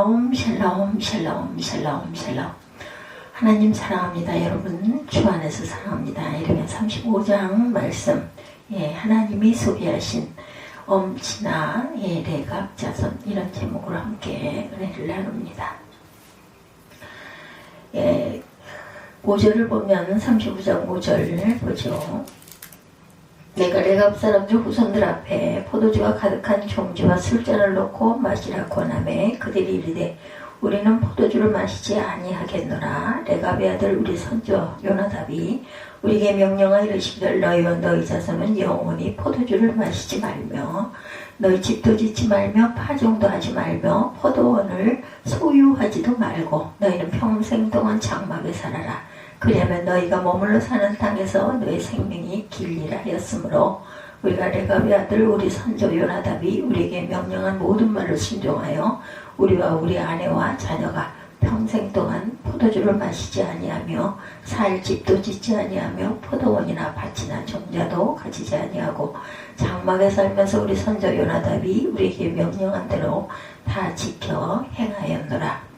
샬롬 샬롬 샬롬 샬롬. 하나님 사랑합니다. 여러분 주 안에서 사랑합니다. 이르면 35장 말씀, 하나님이 소개하신 엄친아 레갑 자손, 이런 제목으로 함께 은혜를 나눕니다. 5절을 보면 35장 5절 보죠. 내가 레갑 사람들 후손들 앞에 포도주가 가득한 종지와 술잔을 놓고 마시라 권하매 그들이 이르되 우리는 포도주를 마시지 아니하겠노라. 레갑의 아들 우리 선조 요나답이 우리에게 명령하여 이르시기를 너희와 너희 자손은 영원히 포도주를 마시지 말며 너희 집도 짓지 말며 파종도 하지 말며 포도원을 소유하지도 말고 너희는 평생 동안 장막에 살아라. 그리하면 너희가 머물러 사는 땅에서 너희 생명이 길리라 하였으므로 우리가 레갑의 아들 우리 선조 요나답이 우리에게 명령한 모든 말을 순종하여 우리와 우리 아내와 자녀가 평생 동안 포도주를 마시지 아니하며 살 집도 짓지 아니하며 포도원이나 밭이나 종자도 가지지 아니하고 장막에 살면서 우리 선조 요나답이 우리에게 명령한 대로 다 지켜 행하였노라.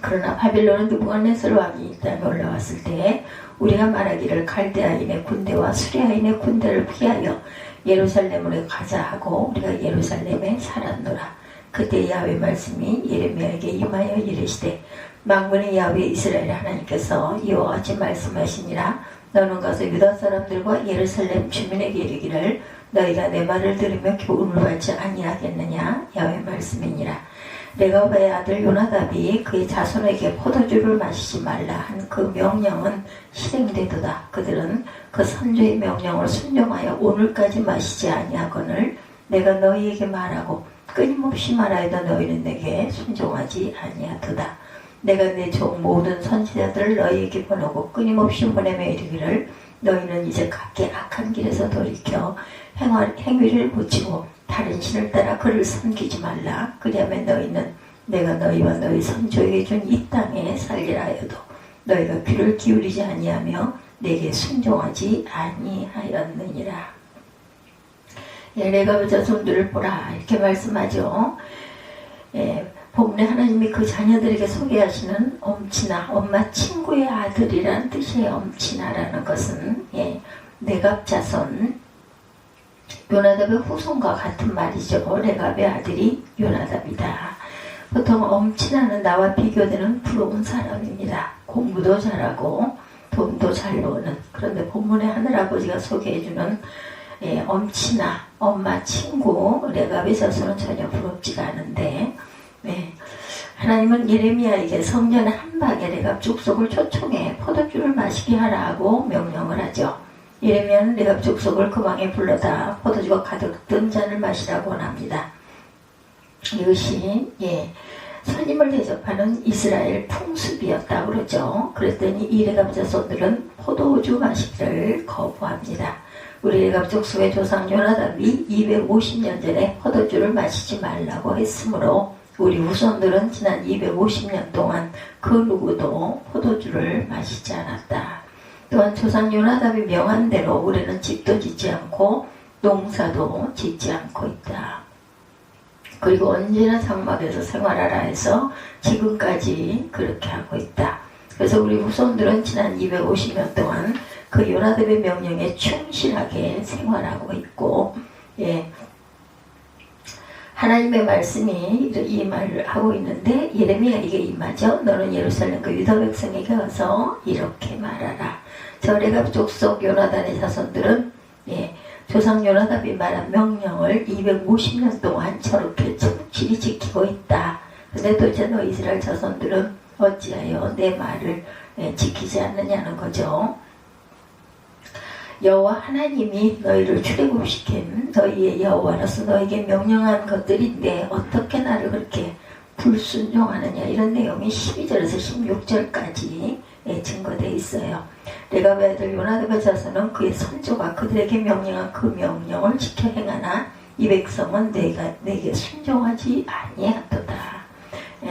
그러나 바빌론은 느부갓네살 왕이 이 땅에 올라왔을 때 우리가 말하기를 갈대아인의 군대와 수레아인의 군대를 피하여 예루살렘으로 가자 하고 우리가 예루살렘에 살았노라. 그때 야훼 말씀이 예레미야에게 임하여 이르시되 만군의 야훼 이스라엘 하나님께서 이와 같이 말씀하시니라. 너는 가서 유다 사람들과 예루살렘 주민에게 이르기를 너희가 내 말을 들으며 교훈을 받지 아니하겠느냐. 야훼 말씀이니라. 레갑의 아들 요나답이 그의 자손에게 포도주를 마시지 말라 한 그 명령은 실행되도다. 그들은 그 선조의 명령을 순종하여 오늘까지 마시지 아니하거늘 내가 너희에게 말하고 끊임없이 말하여도 너희는 내게 순종하지 아니하도다. 내가 내 종 모든 선지자들을 너희에게 보내고 끊임없이 보내며 이르기를 너희는 이제 각기 악한 길에서 돌이켜 행위를 고치고 다른 신을 따라 그를 섬기지 말라. 그리하면 너희는 내가 너희와 너희 선조에게 준 이 땅에 살리라 하여도 너희가 귀를 기울이지 아니하며 내게 순종하지 아니하였느니라. 레갑의 자손들을 보라 이렇게 말씀하죠. 본문에 하나님이 그 자녀들에게 소개하시는 엄친아, 엄마 친구의 아들이라는 뜻이에요. 엄친아라는 것은 레갑 자손, 요나답의 후손과 같은 말이죠. 레갑의 아들이 요나답이다. 보통 엄친아는 나와 비교되는 부러운 사람입니다. 공부도 잘하고 돈도 잘 버는. 그런데 본문에 하늘아버지가 소개해주는 엄친아, 엄마 친구 레갑의 자손은 전혀 부럽지가 않은데, 하나님은 예레미야에게 성전의 한 방에 레갑 족속을 초청해 포도주를 마시게 하라고 명령을 하죠. 예레미야는 레갑 족속을 그 방에 불러다 포도주가 가득 든 잔을 마시라고 원합니다. 이것이 선임을 대접하는 이스라엘 풍습이었다고 그러죠. 그랬더니 이 레갑 자손들은 포도주 마시기를 거부합니다. 우리 레갑 족속의 조상 요나답이 250년 전에 포도주를 마시지 말라고 했으므로 우리 후손들은 지난 250년 동안 그 누구도 포도주를 마시지 않았다. 또한 조상 요나답이 명한 대로 우리는 집도 짓지 않고 농사도 짓지 않고 있다. 그리고 언제나 장막에서 생활하라 해서 지금까지 그렇게 하고 있다. 그래서 우리 후손들은 지난 250년 동안 그 요나답의 명령에 충실하게 생활하고 있고, 하나님의 말씀이 이 말을 하고 있는데 예레미야에게 임하죠. 너는 예루살렘 그 유다 백성에게 가서 이렇게 말하라. 저 레갑 족속 요나단의 자손들은 조상 요나답이 말한 명령을 250년 동안 저렇게 충실히 지키고 있다. 근데 도대체 너 이스라엘 자손들은 어찌하여 내 말을 지키지 않느냐는 거죠. 여호와 하나님이 너희를 출애굽시킨 너희의 여호와로서 너희에게 명령한 것들인데 어떻게 나를 그렇게 불순종하느냐, 이런 내용이 12절에서 16절까지 증거되어 있어요. 레갑의 아들 요나답의 자손은 그의 선조가 그들에게 명령한 그 명령을 지켜 행하나 이 백성은 내게 순종하지 아니하도다.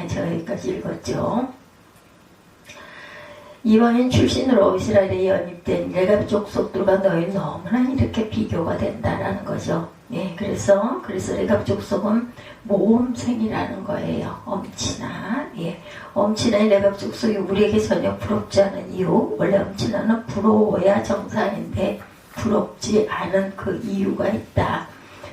제가 여기까지 읽었죠. 이방인 출신으로 이스라엘에 연입된 레갑 족속들과 너희는 너무나 이렇게 비교가 된다라는 거죠. 예, 그래서 레갑 족속은 모험생이라는 거예요. 엄친아. 예, 엄친아의 레갑 족속이 우리에게 전혀 부럽지 않은 이유. 원래 엄친아는 부러워야 정상인데 부럽지 않은 그 이유가 있다.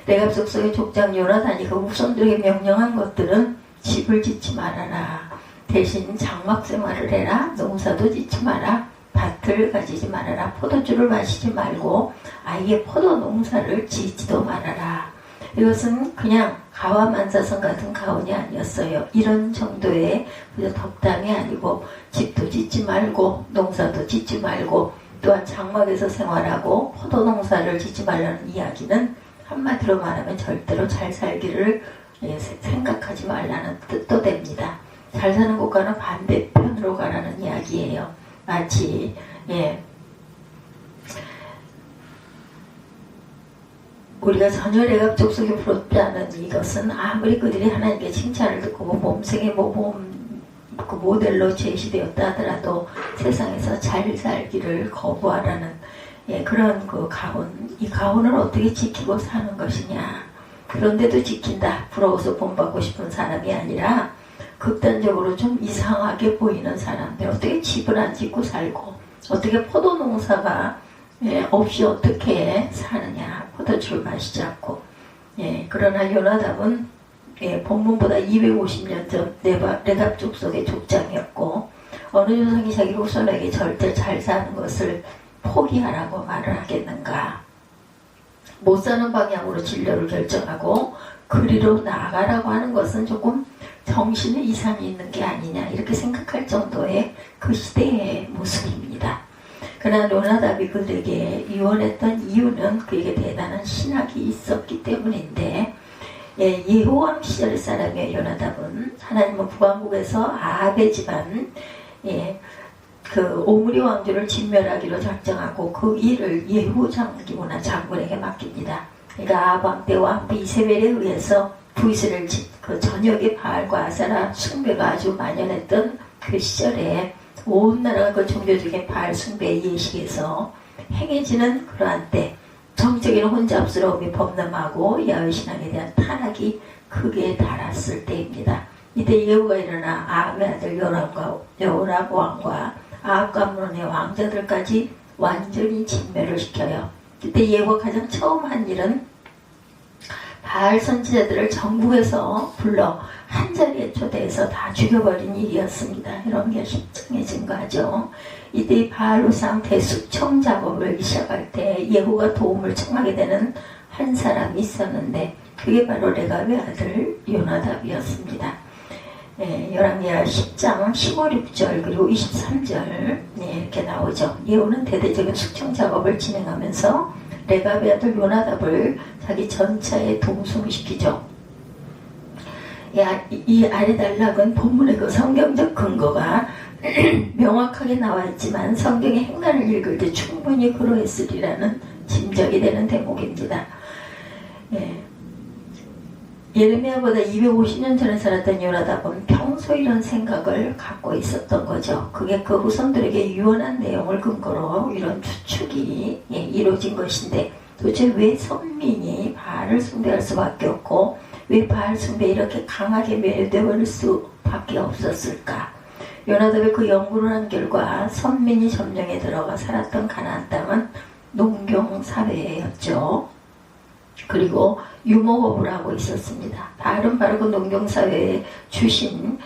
레갑 족속의 족장 요나단이 그 후손들에게 명령한 것들은 집을 짓지 말아라. 대신 장막 생활을 해라. 농사도 짓지 마라. 밭을 가지지 말아라. 포도주를 마시지 말고 아예 포도 농사를 짓지도 말아라. 이것은 그냥 가와만사성 같은 가온이 아니었어요. 이런 정도의 덕담이 아니고 집도 짓지 말고 농사도 짓지 말고 또한 장막에서 생활하고 포도 농사를 짓지 말라는 이야기는 한마디로 말하면 절대로 잘 살기를 생각하지 말라는 뜻도 됩니다. 잘 사는 곳과는 반대편으로 가라는 이야기예요. 마치 우리가 전혀 레갑 족속이 부럽지 않은 이것은 아무리 그들이 하나님께 칭찬을 듣고 몸생의 그 모델로 제시되었다 하더라도 세상에서 잘 살기를 거부하라는 그런 그 가훈, 이 가훈을 어떻게 지키고 사는 것이냐. 그런데도 지킨다. 부러워서 본받고 싶은 사람이 아니라 극단적으로 좀 이상하게 보이는 사람들, 어떻게 집을 안 짓고 살고 어떻게 포도 농사가 없이 어떻게 사느냐. 포도주를 마시지 않고. 그러나 요나답은 본문보다 250년 전 레갑 족속의 족장이었고 어느 조상이 자기 후손에게 절대 잘 사는 것을 포기하라고 말을 하겠는가. 못 사는 방향으로 진로를 결정하고 그리로 나아가라고 하는 것은 조금 정신에 이상이 있는 게 아니냐 이렇게 생각할 정도의 그 시대의 모습입니다. 그러나 요나답이 그들에게 유언했던 이유는 그에게 대단한 신학이 있었기 때문인데 예호왕 시절의 사람이에요. 요나답은 하나님은 북왕국에서 아합의 집안 그 오므리 왕조를 진멸하기로 작정하고 그 일을 예후 장군에게 맡깁니다. 그러니까 아합 왕 때 왕비 이세벨에 의해서 부이스라엘 그 전역의 바알과 아사라 숭배가 아주 만연했던 그 시절에 온 나라가 그 종교적인 바알 숭배 예식에서 행해지는 그러한 때 정적인 혼잡스러움이 범람하고 야훼 신앙에 대한 타락이 크게 달았을 때입니다. 이때 예후가 일어나 아합의 아들 여호람 왕과 아합 가문의 왕자들까지 완전히 진멸을 시켜요. 그때 예후가 가장 처음 한 일은 바알 선지자들을 전국에서 불러 한자리에 초대해서 다 죽여버린 일이었습니다. 이런 게 식상해진 거죠. 이때 바알 우상 대숙청 작업을 시작할 때 예후가 도움을 청하게 되는 한 사람이 있었는데 그게 바로 레갑의 아들 요나답이었습니다. 열왕기하 10장 15, 6절 그리고 23절 이렇게 나오죠. 예후는 대대적인 숙청 작업을 진행하면서 레갑의 아들 요나답을 자기 전차에 동승시키죠. 이 아래 단락은 본문의 그 성경적 근거가 명확하게 나와 있지만 성경의 행간을 읽을 때 충분히 그러했으리라는 짐작이 되는 대목입니다. 예레미야보다 250년 전에 살았던 요나답은 평소 이런 생각을 갖고 있었던 거죠. 그게 그 후손들에게 유언한 내용을 근거로 이런 추측이 이루어진 것인데 도대체 왜 선민이 바알을 숭배할 수밖에 없고 왜 바알 숭배에 이렇게 강하게 매료되어 버릴 수밖에 없었을까? 요나답의 그 연구를 한 결과 선민이 점령에 들어가 살았던 가나안 땅은 농경사회였죠. 그리고 유목업을 하고 있었습니다. 바알은 바로 그 농경사회의 주신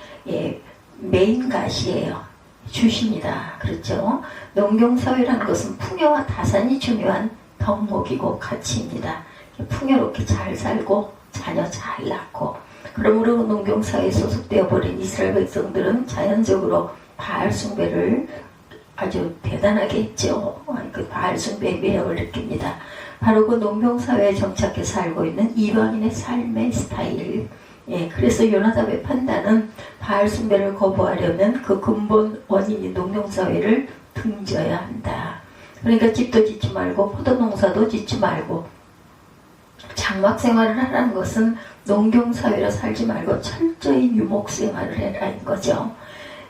메인 가시예요. 주신이다. 그렇죠. 농경사회라는 것은 풍요와 다산이 중요한 덕목이고 가치입니다. 풍요롭게 잘 살고 자녀 잘 낳고 그러므로 농경사회에 소속되어 버린 이스라엘 백성들은 자연적으로 바알 숭배를 아주 대단하게 했죠. 그 바알 숭배의 매력을 느낍니다. 바로 그 농경사회에 정착해 살고 있는 이방인의 삶의 스타일. 그래서 요나답의 판단은 바알 숭배를 거부하려면 그 근본 원인인 농경사회를 등져야 한다. 그러니까 집도 짓지 말고 포도농사도 짓지 말고 장막 생활을 하라는 것은 농경사회로 살지 말고 철저히 유목생활을 해라는 거죠.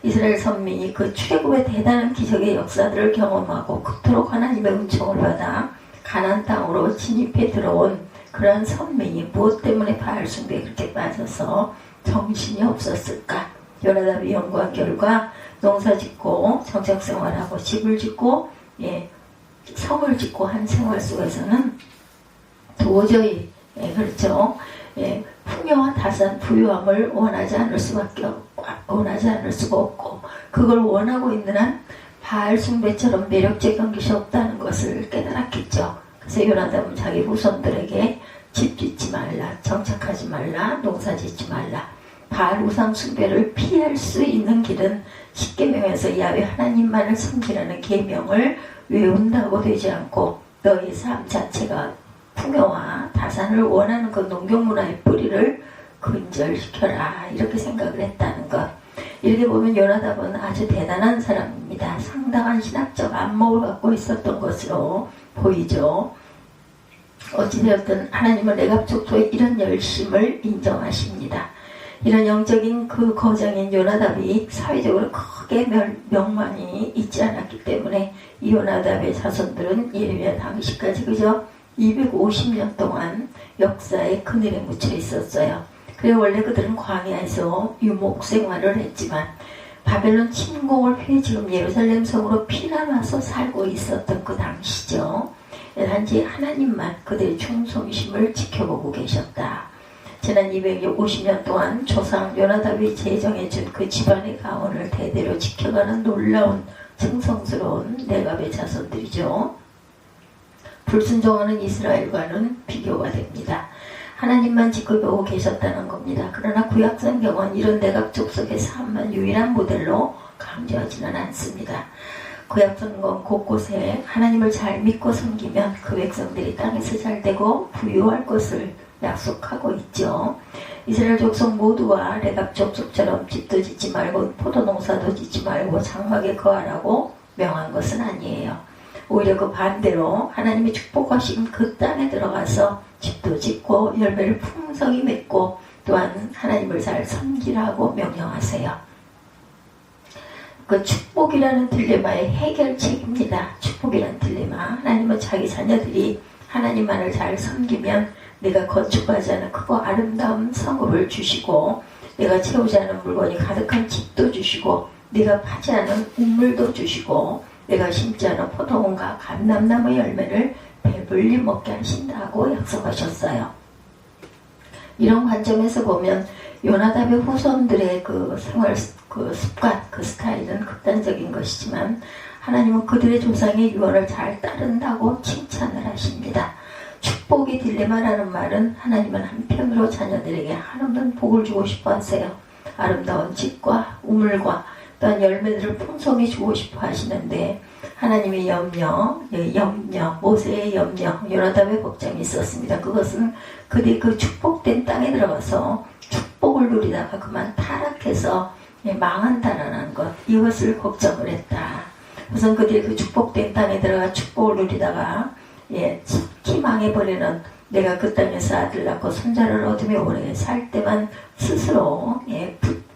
이스라엘 선민이 그 출애굽의 대단한 기적의 역사들을 경험하고 그토록 하나님의 은총을 받아 가나안 땅으로 진입해 들어온 그러한 선민이 무엇 때문에 바알 숭배에 그렇게 빠져서 정신이 없었을까? 요나답이 연구한 결과 농사 짓고 정착생활하고 집을 짓고 성을 짓고 한 생활 속에서는 도저히 그렇죠. 풍요와 다산 부유함을 원하지 않을 수가 없고 그걸 원하고 있는 한 바알 숭배처럼 매력적인 것이 없다는 것을 깨달았겠죠. 그래서 요나답은 자기 후손들에게 집 짓지 말라, 정착하지 말라, 농사 짓지 말라. 바알 우상 숭배를 피할 수 있는 길은 십계명에서 야훼 하나님만을 섬기라는 계명을 외운다고 되지 않고 너희 삶 자체가 풍요와 다산을 원하는 그 농경문화의 뿌리를 근절시켜라, 이렇게 생각을 했다는 것. 이렇게 보면 요나답은 아주 대단한 사람입니다. 상당한 신학적 안목을 갖고 있었던 것으로 보이죠. 어찌되었든 하나님은 레갑 족속의 이런 열심을 인정하십니다. 이런 영적인 그 거장인 요나답이 사회적으로 크게 명망이 있지 않았기 때문에 이 요나답의 자손들은 예레미야 당시까지 그저 250년 동안 역사의 그늘에 묻혀 있었어요. 그래 원래 그들은 광야에서 유목 생활을 했지만 바벨론 침공을 피해 지금 예루살렘 성으로 피난 와서 살고 있었던 그 당시죠. 단지 하나님만 그들의 충성심을 지켜보고 계셨다. 지난 250년 동안 조상 요나답이 제정해준 그 집안의 가원을 대대로 지켜가는 놀라운 충성스러운 레갑의 자손들이죠. 불순종하는 이스라엘과는 비교가 됩니다. 하나님만 지켜보고 계셨다는 겁니다. 그러나 구약성경은 이런 레갑 족속의 삶만 유일한 모델로 강조하지는 않습니다. 구약성경 곳곳에 하나님을 잘 믿고 섬기면 그 백성들이 땅에서 잘되고 부유할 것을 약속하고 있죠. 이스라엘 족속 모두가 레갑 족속처럼 집도 짓지 말고 포도농사도 짓지 말고 장막에 거하라고 명한 것은 아니에요. 오히려 그 반대로 하나님이 축복하신 그 땅에 들어가서 집도 짓고 열매를 풍성히 맺고 또한 하나님을 잘 섬기라고 명령하세요. 그 축복이라는 딜레마의 해결책입니다. 축복이라는 딜레마. 하나님은 자기 자녀들이 하나님만을 잘 섬기면 내가 건축하지 않은 크고 아름다운 성읍을 주시고 내가 채우지 않은 물건이 가득한 집도 주시고 내가 파지 않은 우물도 주시고 내가 심지 않은 포도원과 감람나무 열매를 배불리 먹게 하신다고 약속하셨어요. 이런 관점에서 보면 요나답의 후손들의 그 생활 그 습관, 그 스타일은 극단적인 것이지만 하나님은 그들의 조상의 유언을 잘 따른다고 칭찬을 하십니다. 축복의 딜레마라는 말은 하나님은 한편으로 자녀들에게 한없는 복을 주고 싶어 하세요. 아름다운 집과 우물과 또한 열매들을 풍성히 주고 싶어 하시는데 하나님의 염려, 모세의 염려, 요나답의 걱정이 있었습니다. 그것은 그들이 그 축복된 땅에 들어가서 축복을 누리다가 그만 타락해서 망한다라는 것, 이것을 걱정을 했다. 우선 그들이 그 축복된 땅에 들어가 축복을 누리다가 속히 망해버리는, 내가 그 땅에서 아들 낳고 손자를 얻으며 오래 살 때만 스스로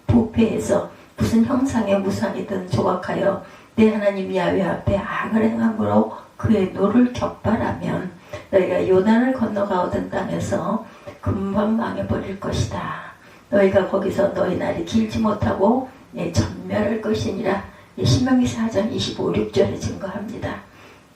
부패해서 무슨 형상의 무상이든 조각하여 내 하나님 야훼 앞에 악을 행함으로 그의 노를 격발하면 너희가 요단을 건너가오던 땅에서 금방 망해버릴 것이다. 너희가 거기서 너희 날이 길지 못하고 전멸할 것이니라. 신명기 4장 25, 6절에 증거합니다.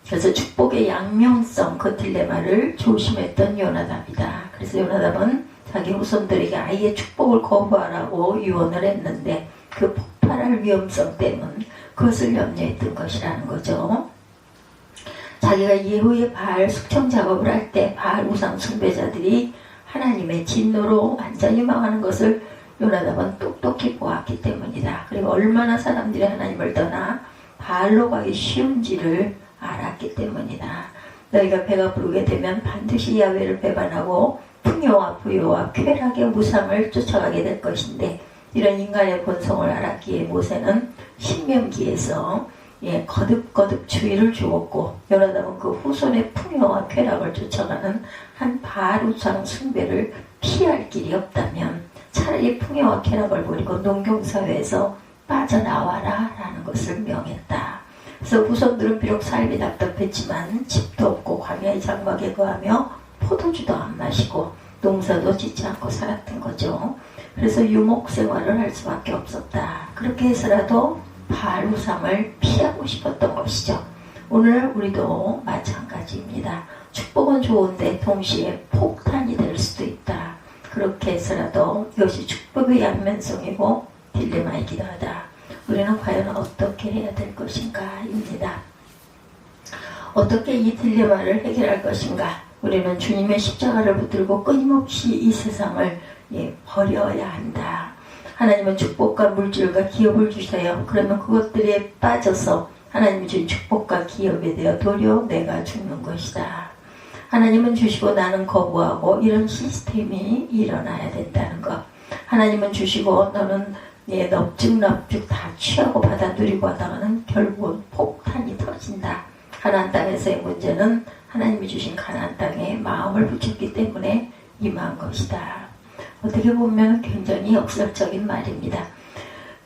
그래서 축복의 양면성, 그 딜레마를 조심했던 요나답이다. 그래서 요나답은 자기 후손들에게 아예 축복을 거부하라고 유언을 했는데 그 폭발할 위험성 때문 그것을 염려했던 것이라는 거죠. 자기가 예후의 바알 숙청 작업을 할 때 바알 우상 숭배자들이 하나님의 진노로 완전히 망하는 것을 요나답은 똑똑히 보았기 때문이다. 그리고 얼마나 사람들이 하나님을 떠나 바알로 가기 쉬운지를 알았기 때문이다. 너희가 배가 부르게 되면 반드시 야훼를 배반하고 풍요와 부요와 쾌락의 무상을 쫓아가게 될 것인데 이런 인간의 본성을 알았기에 모세는 신명기에서 거듭거듭 주의를 주었고 요나답은 그 후손의 풍요와 쾌락을 쫓아가는 한 바알 우상 숭배를 피할 길이 없다면 차라리 풍요와 쾌락을 버리고 농경사회에서 빠져나와라 라는 것을 명했다. 그래서 후손들은 비록 삶이 답답했지만 집도 없고 광야의 장막에 거하며 포도주도 안 마시고 농사도 짓지 않고 살았던 거죠. 그래서 유목 생활을 할 수밖에 없었다. 그렇게 해서라도 바알 우상을 피하고 싶었던 것이죠. 오늘 우리도 마찬가지입니다. 축복은 좋은데 동시에 폭탄이 될 수도 있다. 그렇게 해서라도 이것이 축복의 양면성이고 딜레마이기도 하다. 우리는 과연 어떻게 해야 될 것인가 입니다. 어떻게 이 딜레마를 해결할 것인가? 우리는 주님의 십자가를 붙들고 끊임없이 이 세상을 버려야 한다. 하나님은 축복과 물질과 기업을 주세요. 그러면 그것들에 빠져서 하나님이 준 축복과 기업에 대해 도리어 내가 죽는 것이다. 하나님은 주시고 나는 거부하고 이런 시스템이 일어나야 된다는 것. 하나님은 주시고 너는 넙죽넙죽 다 취하고 받아 누리고 하다가는 결국은 폭탄이 터진다. 가나안 땅에서의 문제는 하나님이 주신 가나안 땅에 마음을 붙였기 때문에 임한 것이다. 어떻게 보면 굉장히 역설적인 말입니다.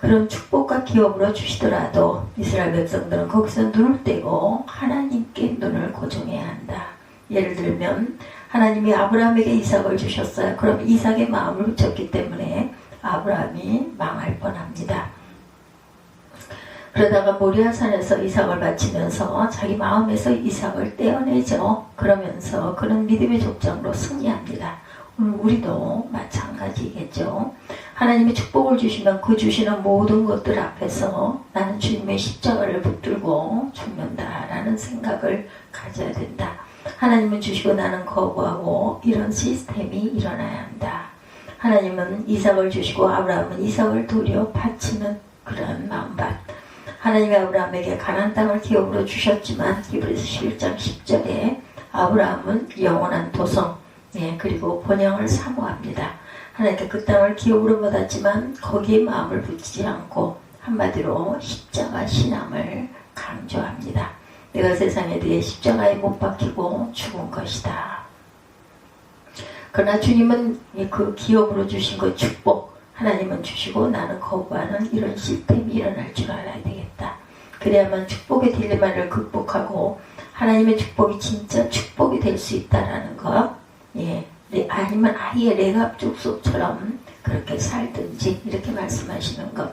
그런 축복과 기업으로 주시더라도 이스라엘 백성들은 거기서 눈을 떼고 하나님께 눈을 고정해야 한다. 예를 들면 하나님이 아브라함에게 이삭을 주셨어요. 그럼 이삭의 마음을 붙였기 때문에 아브라함이 망할 뻔합니다. 그러다가 모리아산에서 이삭을 바치면서 자기 마음에서 이삭을 떼어내죠. 그러면서 그는 믿음의 족장으로 승리합니다. 오늘 우리도 마찬가지겠죠. 하나님이 축복을 주시면 그 주시는 모든 것들 앞에서 나는 주님의 십자가를 붙들고 죽는다라는 생각을 가져야 된다. 하나님은 주시고 나는 거부하고 이런 시스템이 일어나야 한다. 하나님은 이삭을 주시고 아브라함은 이삭을 도리어 바치는 그런 마음밭. 하나님이 아브라함에게 가나안 땅을 기업으로 주셨지만 히브리서 11장 10절에 아브라함은 영원한 도성 그리고 본향을 사모합니다. 하나님께 그 땅을 기업으로 받았지만 거기에 마음을 붙이지 않고 한마디로 십자가 신앙을 강조합니다. 내가 세상에 대해 십자가에 못 박히고 죽은 것이다. 그러나 주님은 그 기업으로 주신 그 축복 하나님은 주시고 나는 거부하는 이런 시스템이 일어날 줄 알아야 되겠다. 그래야만 축복의 딜레마를 극복하고 하나님의 축복이 진짜 축복이 될 수 있다라는 것. 아니면 아예 레갑 족속처럼 그렇게 살든지 이렇게 말씀하시는 것.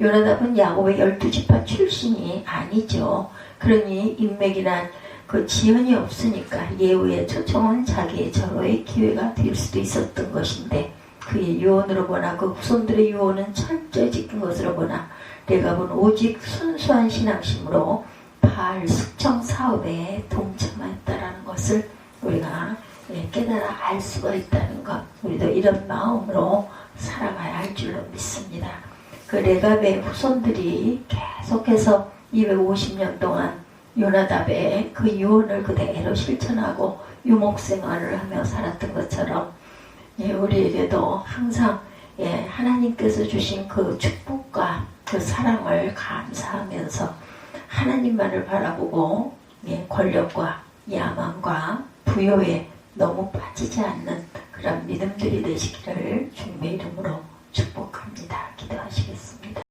요나답은 야곱의 12지파 출신이 아니죠. 그러니 인맥이나 그 지연이 없으니까 예후의 초청은 자기의 절호의 기회가 될 수도 있었던 것인데 그의 유언으로 보나 그 후손들의 유언은 철저히 지킨 것으로 보나 레갑은 오직 순수한 신앙심으로 바알 숙청 사업에 동참하였다라는 것을 우리가 깨달아 알 수가 있다는 것. 우리도 이런 마음으로 살아가야 할 줄로 믿습니다. 그 레갑의 후손들이 계속해서 250년 동안 요나답의 그 유언을 그대로 실천하고 유목생활을 하며 살았던 것처럼 우리에게도 항상 하나님께서 주신 그 축복과 그 사랑을 감사하면서 하나님만을 바라보고 권력과 야망과 부여에 너무 빠지지 않는 그런 믿음들이 되시기를 주님의 이름으로 축복합니다. 기도하시겠습니다.